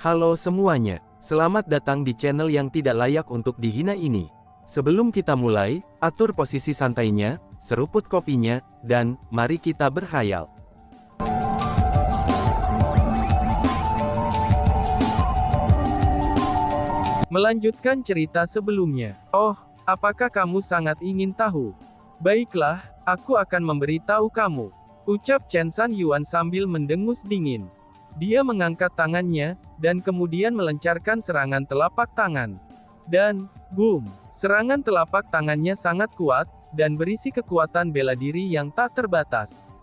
Halo semuanya, selamat datang di channel yang tidak layak untuk dihina ini. Sebelum kita mulai, atur posisi santainya, seruput kopinya, dan mari kita berkhayal. Melanjutkan cerita sebelumnya. Oh, apakah kamu sangat ingin tahu? Baiklah, aku akan memberitahu kamu. Ucap Chen San Yuan sambil mendengus dingin. Dia mengangkat tangannya, dan kemudian melencarkan serangan telapak tangan. Dan, boom! Serangan telapak tangannya sangat kuat, dan berisi kekuatan bela diri yang tak terbatas.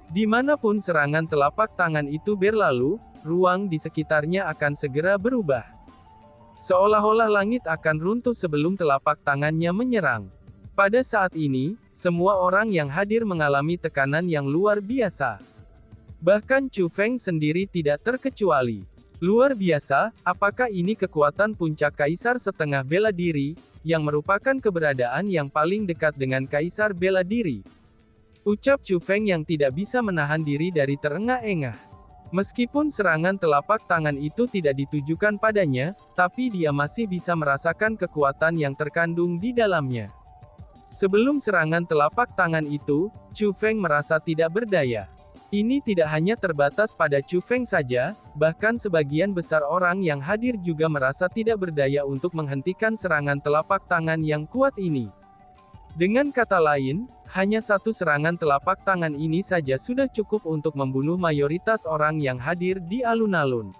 Dimanapun serangan telapak tangan itu berlalu, ruang di sekitarnya akan segera berubah. Seolah-olah langit akan runtuh sebelum telapak tangannya menyerang. Pada saat ini, semua orang yang hadir mengalami tekanan yang luar biasa. Bahkan Chu Feng sendiri tidak terkecuali. Luar biasa, apakah ini kekuatan puncak Kaisar setengah bela diri, yang merupakan keberadaan yang paling dekat dengan Kaisar bela diri? Ucap Chu Feng yang tidak bisa menahan diri dari terengah-engah. Meskipun serangan telapak tangan itu tidak ditujukan padanya, tapi dia masih bisa merasakan kekuatan yang terkandung di dalamnya. Sebelum serangan telapak tangan itu, Chu Feng merasa tidak berdaya. Ini tidak hanya terbatas pada Chu Feng saja, bahkan sebagian besar orang yang hadir juga merasa tidak berdaya untuk menghentikan serangan telapak tangan yang kuat ini. Dengan kata lain, hanya satu serangan telapak tangan ini saja sudah cukup untuk membunuh mayoritas orang yang hadir di alun-alun.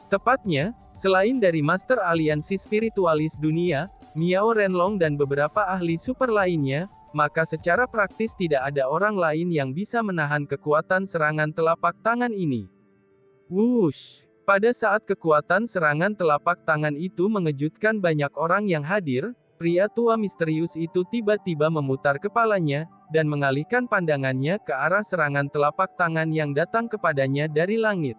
Tepatnya, selain dari Master Aliansi Spiritualis Dunia, Miao Renlong dan beberapa ahli super lainnya, maka secara praktis tidak ada orang lain yang bisa menahan kekuatan serangan telapak tangan ini. Wush! Pada saat kekuatan serangan telapak tangan itu mengejutkan banyak orang yang hadir, pria tua misterius itu tiba-tiba memutar kepalanya, dan mengalihkan pandangannya ke arah serangan telapak tangan yang datang kepadanya dari langit.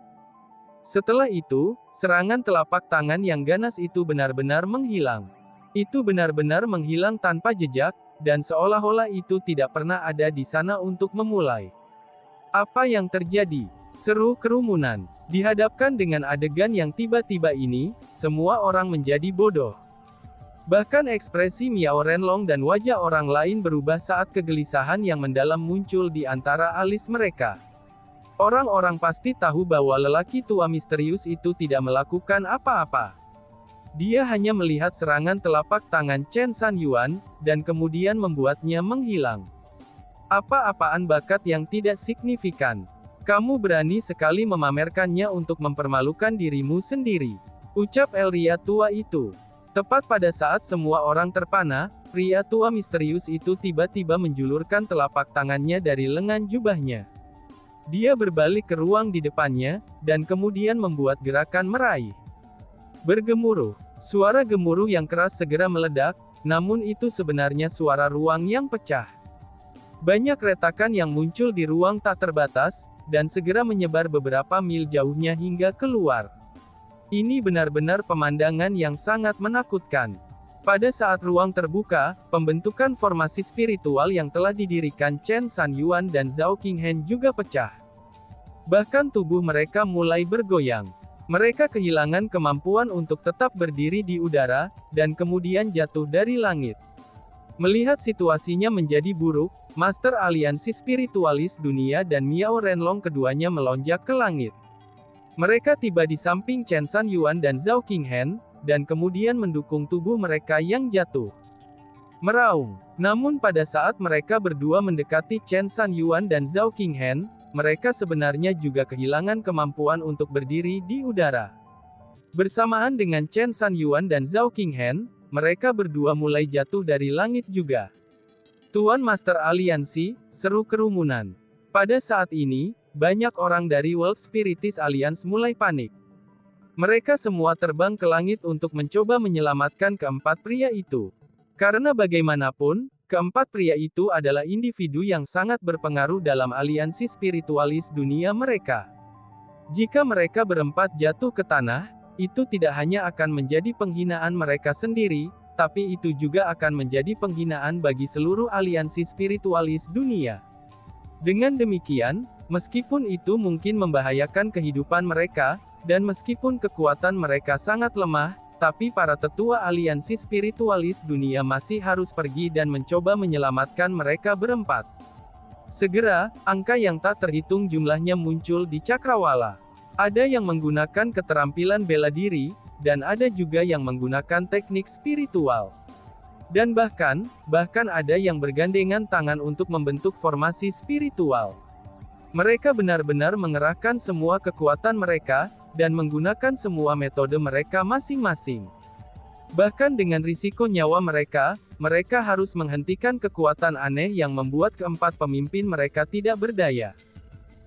Setelah itu, serangan telapak tangan yang ganas itu benar-benar menghilang. Itu benar-benar menghilang tanpa jejak, dan seolah-olah itu tidak pernah ada di sana untuk memulai. Apa yang terjadi? Seru kerumunan. Dihadapkan dengan adegan yang tiba-tiba ini, semua orang menjadi bodoh. Bahkan ekspresi Miao Renlong dan wajah orang lain berubah saat kegelisahan yang mendalam muncul di antara alis mereka. Orang-orang pasti tahu bahwa lelaki tua misterius itu tidak melakukan apa-apa. Dia hanya melihat serangan telapak tangan Chen San Yuan, dan kemudian membuatnya menghilang. Apa-apaan bakat yang tidak signifikan. Kamu berani sekali memamerkannya untuk mempermalukan dirimu sendiri. Ucap Elria tua itu. Tepat pada saat semua orang terpana, pria tua misterius itu tiba-tiba menjulurkan telapak tangannya dari lengan jubahnya. Dia berbalik ke ruang di depannya, dan kemudian membuat gerakan meraih. Bergemuruh. Suara gemuruh yang keras segera meledak, namun itu sebenarnya suara ruang yang pecah. Banyak retakan yang muncul di ruang tak terbatas, dan segera menyebar beberapa mil jauhnya hingga keluar. Ini benar-benar pemandangan yang sangat menakutkan. Pada saat ruang terbuka, pembentukan formasi spiritual yang telah didirikan Chen San Yuan dan Zhao Qinghen juga pecah. Bahkan tubuh mereka mulai bergoyang. Mereka kehilangan kemampuan untuk tetap berdiri di udara, dan kemudian jatuh dari langit. Melihat situasinya menjadi buruk, Master Aliansi Spiritualis Dunia dan Miao Renlong keduanya melonjak ke langit. Mereka tiba di samping Chen San Yuan dan Zhao Qinghen, dan kemudian mendukung tubuh mereka yang jatuh. Meraung. Namun pada saat mereka berdua mendekati Chen San Yuan dan Zhao Qinghen, mereka sebenarnya juga kehilangan kemampuan untuk berdiri di udara. Bersamaan dengan Chen San Yuan dan Zhao Qinghen, mereka berdua mulai jatuh dari langit juga. Tuan Master Aliansi, seru kerumunan. Pada saat ini, banyak orang dari World Spiritist Alliance mulai panik. Mereka semua terbang ke langit untuk mencoba menyelamatkan keempat pria itu. Karena bagaimanapun, keempat pria itu adalah individu yang sangat berpengaruh dalam aliansi spiritualis dunia mereka. Jika mereka berempat jatuh ke tanah, itu tidak hanya akan menjadi penghinaan mereka sendiri, tapi itu juga akan menjadi penghinaan bagi seluruh aliansi spiritualis dunia. Dengan demikian, meskipun itu mungkin membahayakan kehidupan mereka, Dan meskipun kekuatan mereka sangat lemah, tapi para tetua aliansi spiritualis dunia masih harus pergi dan mencoba menyelamatkan mereka berempat. Segera, angka yang tak terhitung jumlahnya muncul di cakrawala. Ada yang menggunakan keterampilan bela diri, dan ada juga yang menggunakan teknik spiritual. Dan bahkan ada yang bergandengan tangan untuk membentuk formasi spiritual. Mereka benar-benar mengerahkan semua kekuatan mereka, dan menggunakan semua metode mereka masing-masing. Bahkan dengan risiko nyawa mereka harus menghentikan kekuatan aneh yang membuat keempat pemimpin mereka tidak berdaya.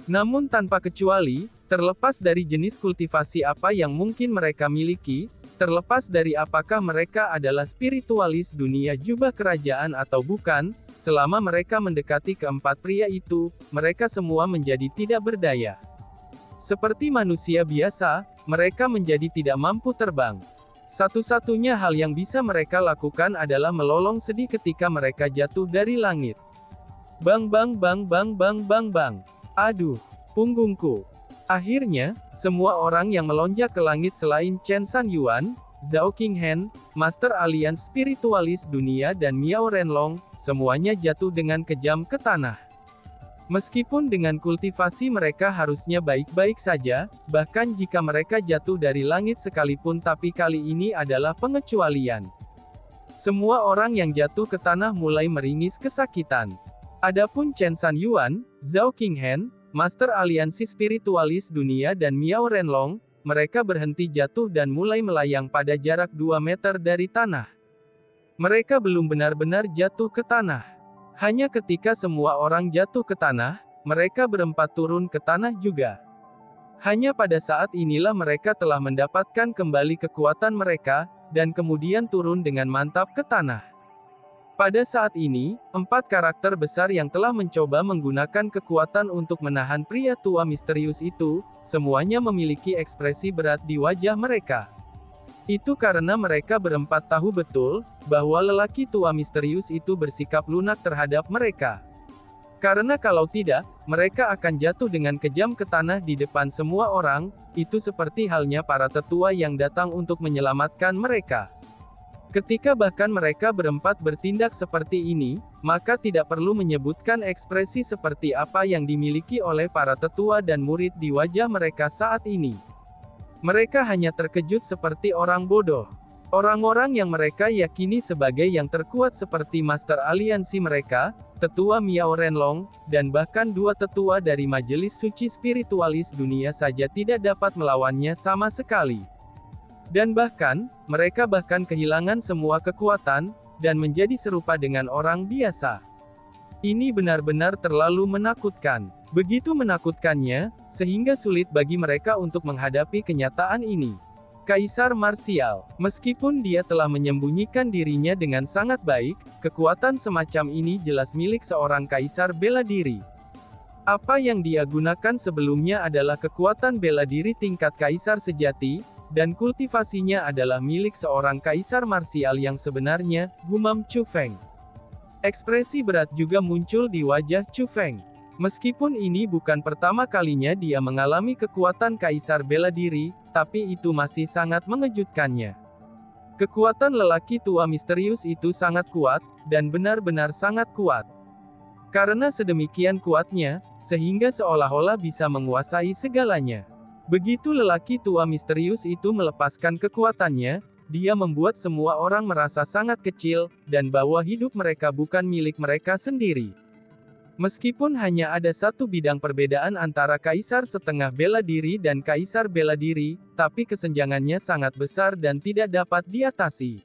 Namun tanpa kecuali, terlepas dari jenis kultivasi apa yang mungkin mereka miliki, terlepas dari apakah mereka adalah spiritualis dunia jubah kerajaan atau bukan, selama mereka mendekati keempat pria itu, mereka semua menjadi tidak berdaya. Seperti manusia biasa, mereka menjadi tidak mampu terbang. Satu-satunya hal yang bisa mereka lakukan adalah melolong sedih ketika mereka jatuh dari langit. Bang bang bang bang bang bang bang. Aduh, punggungku. Akhirnya, semua orang yang melonjak ke langit selain Chen Sanyuan, Zhao Qinghen, Master Alians Spiritualis Dunia dan Miao Renlong, semuanya jatuh dengan kejam ke tanah. Meskipun dengan kultivasi mereka harusnya baik-baik saja, bahkan jika mereka jatuh dari langit sekalipun, tapi kali ini adalah pengecualian. Semua orang yang jatuh ke tanah mulai meringis kesakitan. Adapun Chen Sanyuan, Zhao Qinghen, Master Aliansi Spiritualis Dunia dan Miao Renlong, mereka berhenti jatuh dan mulai melayang pada jarak 2 meter dari tanah. Mereka belum benar-benar jatuh ke tanah. Hanya ketika semua orang jatuh ke tanah, mereka berempat turun ke tanah juga. Hanya pada saat inilah mereka telah mendapatkan kembali kekuatan mereka, dan kemudian turun dengan mantap ke tanah. Pada saat ini, 4 karakter besar yang telah mencoba menggunakan kekuatan untuk menahan pria tua misterius itu, semuanya memiliki ekspresi berat di wajah mereka. Itu karena mereka berempat tahu betul, bahwa lelaki tua misterius itu bersikap lunak terhadap mereka. Karena kalau tidak, mereka akan jatuh dengan kejam ke tanah di depan semua orang, itu seperti halnya para tetua yang datang untuk menyelamatkan mereka. Ketika bahkan mereka berempat bertindak seperti ini, maka tidak perlu menyebutkan ekspresi seperti apa yang dimiliki oleh para tetua dan murid di wajah mereka saat ini. Mereka hanya terkejut seperti orang bodoh. Orang-orang yang mereka yakini sebagai yang terkuat seperti Master Aliansi mereka, Tetua Miao Renlong, dan bahkan 2 tetua dari Majelis Suci Spiritualis Dunia saja tidak dapat melawannya sama sekali. Dan bahkan, mereka bahkan kehilangan semua kekuatan, dan menjadi serupa dengan orang biasa. Ini benar-benar terlalu menakutkan. Begitu menakutkannya, sehingga sulit bagi mereka untuk menghadapi kenyataan ini. Kaisar Marsial, meskipun dia telah menyembunyikan dirinya dengan sangat baik, kekuatan semacam ini jelas milik seorang kaisar bela diri. Apa yang dia gunakan sebelumnya adalah kekuatan bela diri tingkat kaisar sejati, dan kultivasinya adalah milik seorang kaisar marsial yang sebenarnya, gumam Chu Feng. Ekspresi berat juga muncul di wajah Chu Feng. Meskipun ini bukan pertama kalinya dia mengalami kekuatan kaisar bela diri, tapi itu masih sangat mengejutkannya. Kekuatan lelaki tua misterius itu sangat kuat, dan benar-benar sangat kuat. Karena sedemikian kuatnya, sehingga seolah-olah bisa menguasai segalanya. Begitu lelaki tua misterius itu melepaskan kekuatannya, dia membuat semua orang merasa sangat kecil, dan bahwa hidup mereka bukan milik mereka sendiri. Meskipun hanya ada satu bidang perbedaan antara kaisar setengah bela diri dan kaisar bela diri, tapi kesenjangannya sangat besar dan tidak dapat diatasi.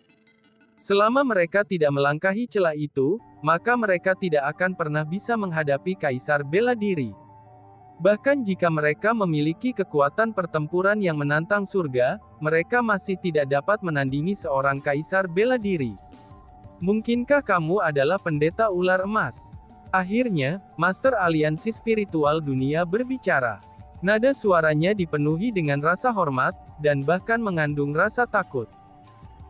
Selama mereka tidak melangkahi celah itu, maka mereka tidak akan pernah bisa menghadapi kaisar bela diri. Bahkan jika mereka memiliki kekuatan pertempuran yang menantang surga, mereka masih tidak dapat menandingi seorang kaisar bela diri. Mungkinkah kamu adalah pendeta ular emas? Akhirnya, Master Aliansi Spiritual Dunia berbicara. Nada suaranya dipenuhi dengan rasa hormat, dan bahkan mengandung rasa takut.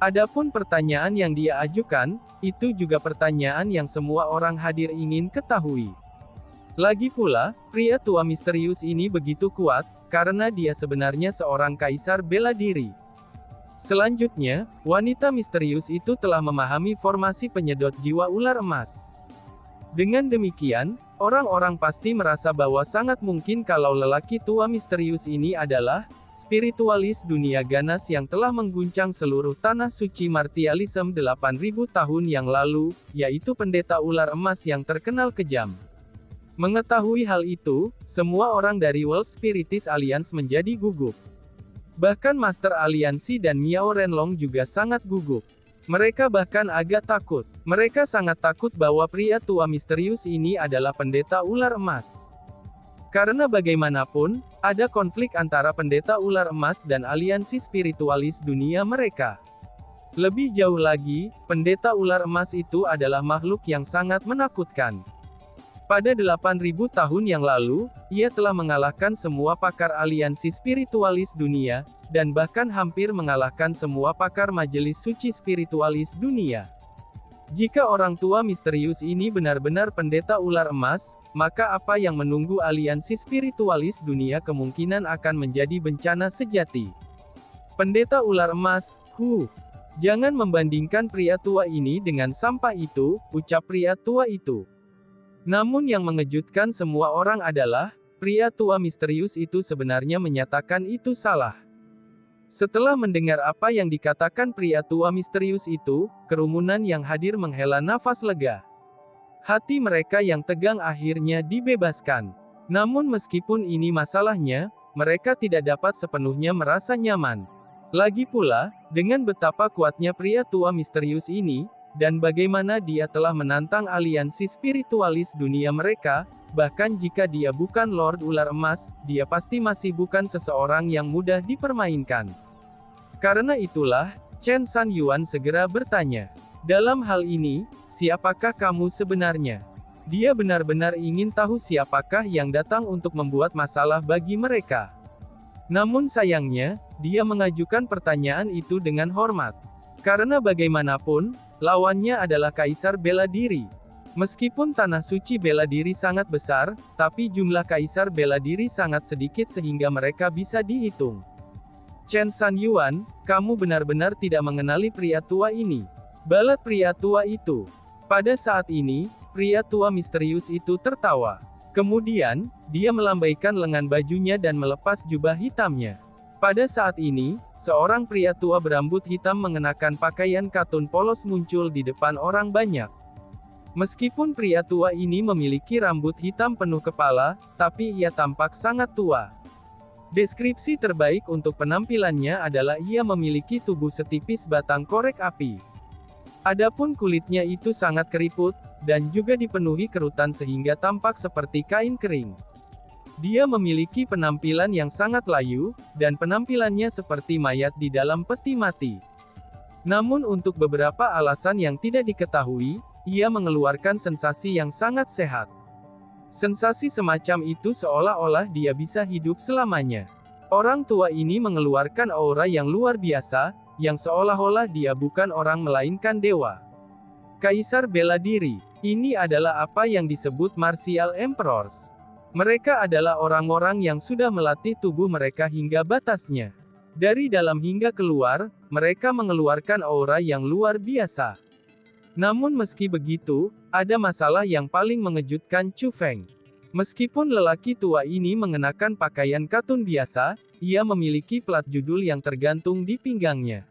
Adapun pertanyaan yang dia ajukan, itu juga pertanyaan yang semua orang hadir ingin ketahui. Lagi pula, pria tua misterius ini begitu kuat, karena dia sebenarnya seorang kaisar bela diri. Selanjutnya, wanita misterius itu telah memahami formasi penyedot jiwa ular emas. Dengan demikian, orang-orang pasti merasa bahwa sangat mungkin kalau lelaki tua misterius ini adalah spiritualis dunia ganas yang telah mengguncang seluruh tanah suci martialism 8.000 tahun yang lalu, yaitu pendeta ular emas yang terkenal kejam. Mengetahui hal itu, semua orang dari World Spiritist Alliance menjadi gugup. Bahkan Master Aliansi dan Miao Renlong juga sangat gugup. Mereka bahkan agak takut. Mereka sangat takut bahwa pria tua misterius ini adalah pendeta ular emas. Karena bagaimanapun, ada konflik antara pendeta ular emas dan aliansi spiritualis dunia mereka. Lebih jauh lagi, pendeta ular emas itu adalah makhluk yang sangat menakutkan. Pada 8.000 tahun yang lalu, ia telah mengalahkan semua pakar aliansi spiritualis dunia, dan bahkan hampir mengalahkan semua pakar majelis suci spiritualis dunia. Jika orang tua misterius ini benar-benar pendeta ular emas, maka apa yang menunggu aliansi spiritualis dunia kemungkinan akan menjadi bencana sejati. Pendeta ular emas, jangan membandingkan pria tua ini dengan sampah itu, ucap pria tua itu. Namun yang mengejutkan semua orang adalah, pria tua misterius itu sebenarnya menyatakan itu salah. Setelah mendengar apa yang dikatakan pria tua misterius itu, kerumunan yang hadir menghela nafas lega. Hati mereka yang tegang akhirnya dibebaskan. Namun meskipun ini masalahnya, mereka tidak dapat sepenuhnya merasa nyaman. Lagi pula, dengan betapa kuatnya pria tua misterius ini, dan bagaimana dia telah menantang aliansi spiritualis dunia mereka, bahkan jika dia bukan Lord Ular Emas, dia pasti masih bukan seseorang yang mudah dipermainkan. Karena itulah, Chen San Yuan segera bertanya, dalam hal ini, siapakah kamu sebenarnya? Dia benar-benar ingin tahu siapakah yang datang untuk membuat masalah bagi mereka. Namun sayangnya, dia mengajukan pertanyaan itu dengan hormat. Karena bagaimanapun, lawannya adalah kaisar bela diri. Meskipun tanah suci bela diri sangat besar, tapi jumlah kaisar bela diri sangat sedikit sehingga mereka bisa dihitung. Chen San Yuan, kamu benar-benar tidak mengenali pria tua ini. Balat pria tua itu. Pada saat ini, pria tua misterius itu tertawa. Kemudian, dia melambaikan lengan bajunya dan melepas jubah hitamnya. Pada saat ini, seorang pria tua berambut hitam mengenakan pakaian katun polos muncul di depan orang banyak. Meskipun pria tua ini memiliki rambut hitam penuh kepala, tapi ia tampak sangat tua. Deskripsi terbaik untuk penampilannya adalah ia memiliki tubuh setipis batang korek api. Adapun kulitnya itu sangat keriput, dan juga dipenuhi kerutan sehingga tampak seperti kain kering. Dia memiliki penampilan yang sangat layu, dan penampilannya seperti mayat di dalam peti mati. Namun untuk beberapa alasan yang tidak diketahui, ia mengeluarkan sensasi yang sangat sehat. Sensasi semacam itu seolah-olah dia bisa hidup selamanya. Orang tua ini mengeluarkan aura yang luar biasa, yang seolah-olah dia bukan orang melainkan dewa. Kaisar bela diri. Ini adalah apa yang disebut martial emperors. Mereka adalah orang-orang yang sudah melatih tubuh mereka hingga batasnya. Dari dalam hingga keluar, mereka mengeluarkan aura yang luar biasa. Namun meski begitu, ada masalah yang paling mengejutkan Chu Feng. Meskipun lelaki tua ini mengenakan pakaian katun biasa, ia memiliki plat judul yang tergantung di pinggangnya.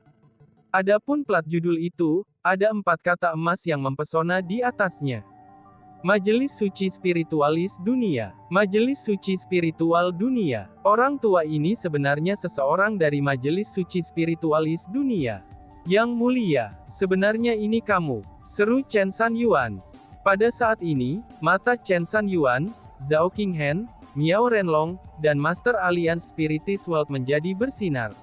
Adapun plat judul itu, ada 4 kata emas yang mempesona di atasnya. Majelis Suci Spiritualis Dunia. Majelis Suci Spiritual Dunia. Orang tua ini sebenarnya seseorang dari Majelis Suci Spiritualis Dunia. Yang mulia, sebenarnya ini kamu, seru Chen San Yuan. Pada saat ini, mata Chen San Yuan, Zhao Qinghen, Miao Renlong, dan Master Alliance Spiritist World menjadi bersinar.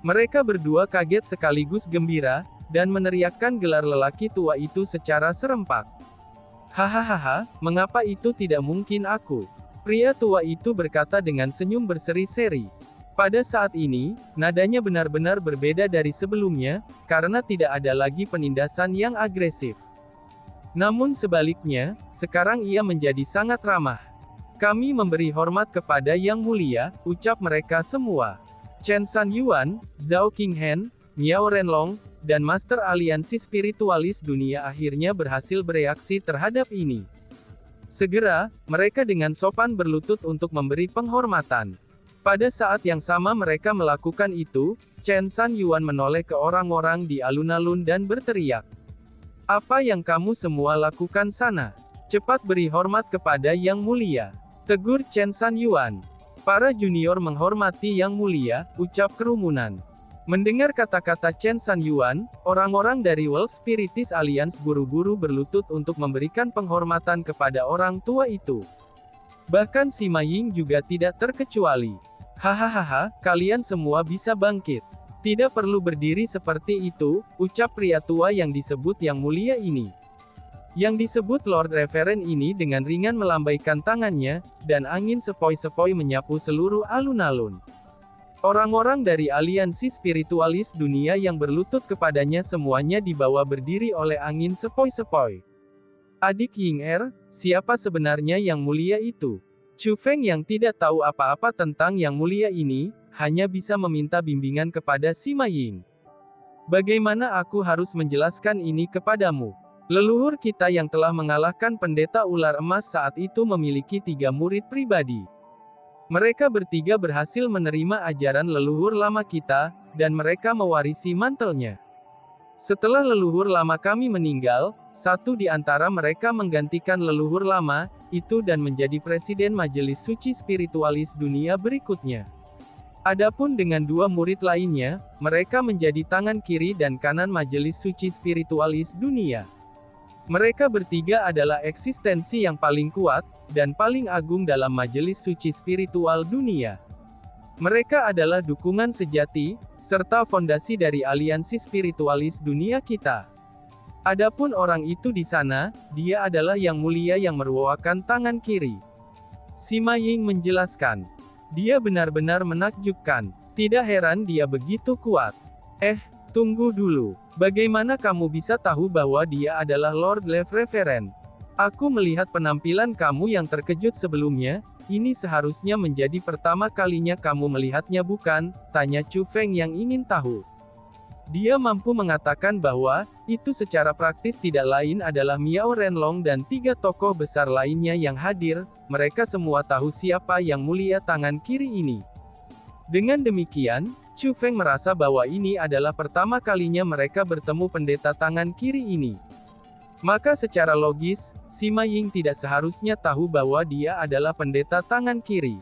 Mereka berdua kaget sekaligus gembira, dan meneriakkan gelar lelaki tua itu secara serempak. Hahaha, mengapa itu tidak mungkin aku? Pria tua itu berkata dengan senyum berseri-seri. Pada saat ini, nadanya benar-benar berbeda dari sebelumnya, karena tidak ada lagi penindasan yang agresif. Namun sebaliknya, sekarang ia menjadi sangat ramah. Kami memberi hormat kepada Yang Mulia, ucap mereka semua. Chen San Yuan, Zhao Qinghen, Miao Renlong, dan Master Aliansi Spiritualis Dunia akhirnya berhasil bereaksi terhadap ini. Segera, mereka dengan sopan berlutut untuk memberi penghormatan. Pada saat yang sama mereka melakukan itu, Chen San Yuan menoleh ke orang-orang di alun-alun dan berteriak. Apa yang kamu semua lakukan sana? Cepat beri hormat kepada Yang Mulia. Tegur Chen San Yuan. Para junior menghormati Yang Mulia, ucap kerumunan. Mendengar kata-kata Chen San Yuan, orang-orang dari World Spiritist Alliance buru-buru berlutut untuk memberikan penghormatan kepada orang tua itu. Bahkan Sima Ying juga tidak terkecuali. Hahaha, kalian semua bisa bangkit. Tidak perlu berdiri seperti itu, ucap pria tua yang disebut Yang Mulia ini. Yang disebut Lord Reverend ini dengan ringan melambaikan tangannya, dan angin sepoi-sepoi menyapu seluruh alun-alun. Orang-orang dari aliansi spiritualis dunia yang berlutut kepadanya semuanya dibawa berdiri oleh angin sepoi-sepoi. Adik Ying Er, siapa sebenarnya Yang Mulia itu? Chu Feng yang tidak tahu apa-apa tentang Yang Mulia ini, hanya bisa meminta bimbingan kepada Sima Ying. Bagaimana aku harus menjelaskan ini kepadamu? Leluhur kita yang telah mengalahkan pendeta ular emas saat itu memiliki 3 murid pribadi. Mereka bertiga berhasil menerima ajaran leluhur lama kita, dan mereka mewarisi mantelnya. Setelah leluhur lama kami meninggal, satu di antara mereka menggantikan leluhur lama, itu dan menjadi presiden Majelis Suci Spiritualis Dunia berikutnya. Adapun dengan 2 murid lainnya, mereka menjadi tangan kiri dan kanan Majelis Suci Spiritualis Dunia. Mereka bertiga adalah eksistensi yang paling kuat, dan paling agung dalam Majelis Suci Spiritual Dunia. Mereka adalah dukungan sejati, serta fondasi dari aliansi spiritualis dunia kita. Adapun orang itu di sana, dia adalah Yang Mulia yang merupakan tangan kiri. Sima Ying menjelaskan. Dia benar-benar menakjubkan. Tidak heran dia begitu kuat. Tunggu dulu. Bagaimana kamu bisa tahu bahwa dia adalah Lord Reverend? Aku melihat penampilan kamu yang terkejut sebelumnya, ini seharusnya menjadi pertama kalinya kamu melihatnya bukan? Tanya Chu Feng yang ingin tahu. Dia mampu mengatakan bahwa, itu secara praktis tidak lain adalah Miao Renlong dan 3 tokoh besar lainnya yang hadir, mereka semua tahu siapa Yang Mulia tangan kiri ini. Dengan demikian, Chu Feng merasa bahwa ini adalah pertama kalinya mereka bertemu pendeta tangan kiri ini. Maka secara logis, Sima Ying tidak seharusnya tahu bahwa dia adalah pendeta tangan kiri.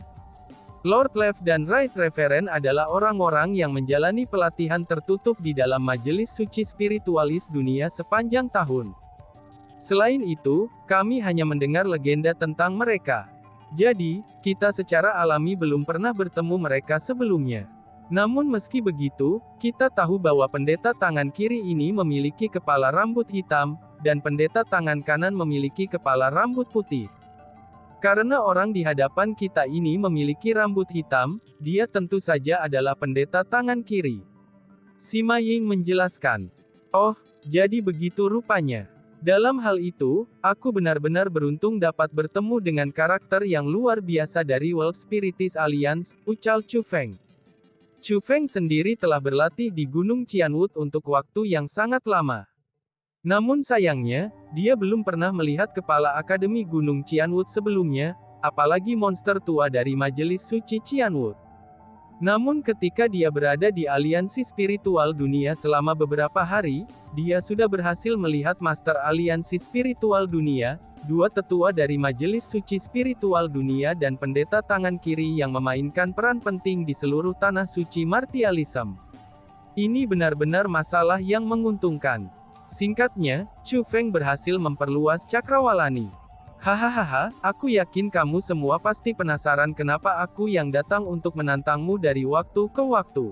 Lord Left dan Right Reverend adalah orang-orang yang menjalani pelatihan tertutup di dalam Majelis Suci Spiritualis Dunia sepanjang tahun. Selain itu, kami hanya mendengar legenda tentang mereka. Jadi, kita secara alami belum pernah bertemu mereka sebelumnya. Namun meski begitu, kita tahu bahwa pendeta tangan kiri ini memiliki kepala rambut hitam, dan pendeta tangan kanan memiliki kepala rambut putih. Karena orang di hadapan kita ini memiliki rambut hitam, dia tentu saja adalah pendeta tangan kiri. Sima Ying menjelaskan. Oh, jadi begitu rupanya. Dalam hal itu, aku benar-benar beruntung dapat bertemu dengan karakter yang luar biasa dari World Spiritist Alliance, ucal Chu Feng. Chu Feng sendiri telah berlatih di Gunung Qianwood untuk waktu yang sangat lama. Namun sayangnya, dia belum pernah melihat kepala Akademi Gunung Qianwood sebelumnya, apalagi monster tua dari Majelis Suci Qianwood. Namun ketika dia berada di aliansi spiritual dunia selama beberapa hari, dia sudah berhasil melihat Master Aliansi Spiritual Dunia, 2 tetua dari Majelis Suci Spiritual Dunia dan pendeta tangan kiri yang memainkan peran penting di seluruh tanah suci martialism. Ini benar-benar masalah yang menguntungkan. Singkatnya, Chu Feng berhasil memperluas cakrawalani. Hahaha, aku yakin kamu semua pasti penasaran kenapa aku yang datang untuk menantangmu dari waktu ke waktu.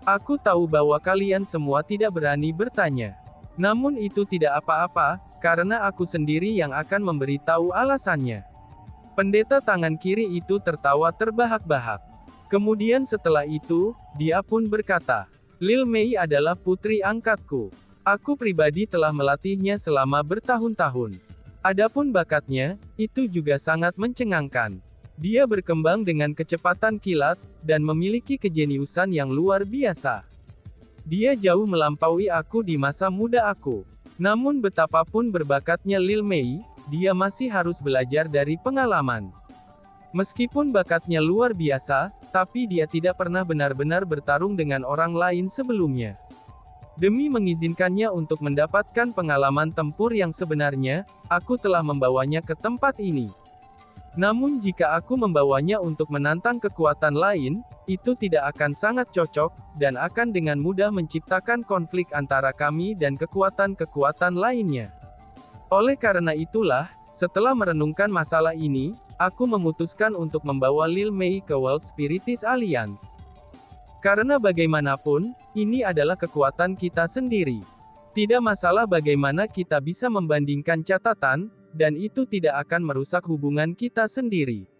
Aku tahu bahwa kalian semua tidak berani bertanya. Namun itu tidak apa-apa, karena aku sendiri yang akan memberitahu alasannya. Pendeta tangan kiri itu tertawa terbahak-bahak. Kemudian setelah itu, dia pun berkata, Lil Mei adalah putri angkatku. Aku pribadi telah melatihnya selama bertahun-tahun. Adapun bakatnya, itu juga sangat mencengangkan. Dia berkembang dengan kecepatan kilat, dan memiliki kejeniusan yang luar biasa. Dia jauh melampaui aku di masa muda aku. Namun betapapun berbakatnya Lil Mei, dia masih harus belajar dari pengalaman. Meskipun bakatnya luar biasa, tapi dia tidak pernah benar-benar bertarung dengan orang lain sebelumnya. Demi mengizinkannya untuk mendapatkan pengalaman tempur yang sebenarnya, aku telah membawanya ke tempat ini. Namun jika aku membawanya untuk menantang kekuatan lain, itu tidak akan sangat cocok, dan akan dengan mudah menciptakan konflik antara kami dan kekuatan-kekuatan lainnya. Oleh karena itulah, setelah merenungkan masalah ini, aku memutuskan untuk membawa Lil Mei ke World Spiritis Alliance. Karena bagaimanapun, ini adalah kekuatan kita sendiri. Tidak masalah bagaimana kita bisa membandingkan catatan, dan itu tidak akan merusak hubungan kita sendiri.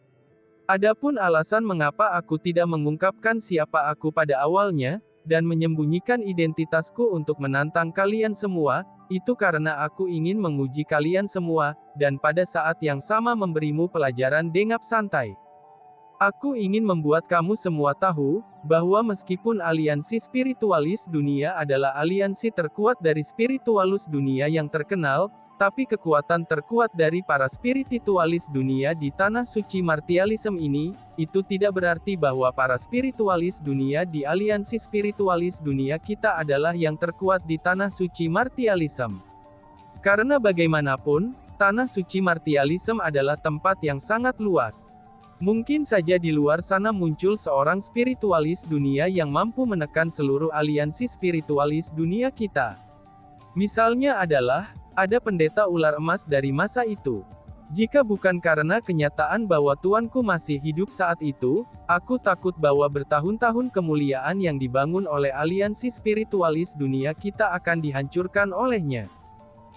Adapun alasan mengapa aku tidak mengungkapkan siapa aku pada awalnya, dan menyembunyikan identitasku untuk menantang kalian semua, itu karena aku ingin menguji kalian semua, dan pada saat yang sama memberimu pelajaran dengap santai. Aku ingin membuat kamu semua tahu, bahwa meskipun aliansi spiritualis dunia adalah aliansi terkuat dari spiritualus dunia yang terkenal, tapi kekuatan terkuat dari para spiritualis dunia di tanah suci martialisme ini, itu tidak berarti bahwa para spiritualis dunia di aliansi spiritualis dunia kita adalah yang terkuat di tanah suci martialisme. Karena bagaimanapun, tanah suci martialisme adalah tempat yang sangat luas. Mungkin saja di luar sana muncul seorang spiritualis dunia yang mampu menekan seluruh aliansi spiritualis dunia kita. Misalnya adalah, ada pendeta ular emas dari masa itu. Jika bukan karena kenyataan bahwa tuanku masih hidup saat itu, aku takut bahwa bertahun-tahun kemuliaan yang dibangun oleh aliansi spiritualis dunia kita akan dihancurkan olehnya.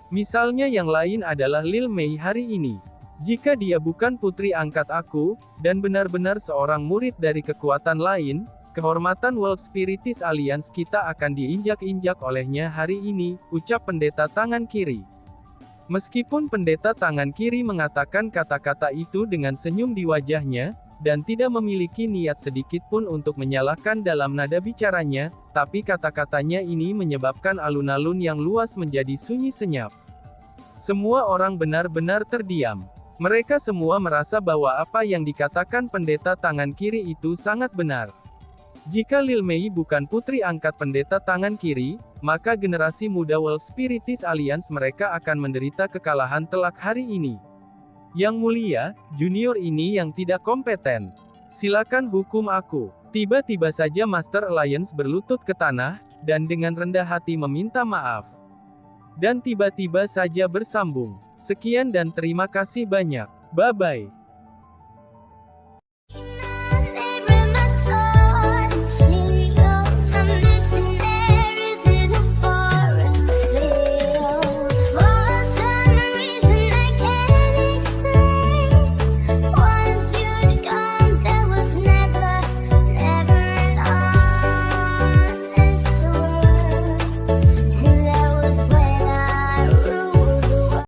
Misalnya yang lain adalah Lil Mei hari ini. Jika dia bukan putri angkat aku, dan benar-benar seorang murid dari kekuatan lain, kehormatan World Spiritis Alliance kita akan diinjak-injak olehnya hari ini, ucap pendeta tangan kiri. Meskipun pendeta tangan kiri mengatakan kata-kata itu dengan senyum di wajahnya, dan tidak memiliki niat sedikit pun untuk menyalahkan dalam nada bicaranya, tapi kata-katanya ini menyebabkan alun-alun yang luas menjadi sunyi senyap. Semua orang benar-benar terdiam. Mereka semua merasa bahwa apa yang dikatakan pendeta tangan kiri itu sangat benar. Jika Lil Mei bukan putri angkat pendeta tangan kiri, maka generasi muda World Spiritis Alliance mereka akan menderita kekalahan telak hari ini. Yang mulia, junior ini yang tidak kompeten. Silakan hukum aku. Tiba-tiba saja Master Alliance berlutut ke tanah, dan dengan rendah hati meminta maaf. Dan tiba-tiba saja bersambung. Sekian dan terima kasih banyak. Bye-bye.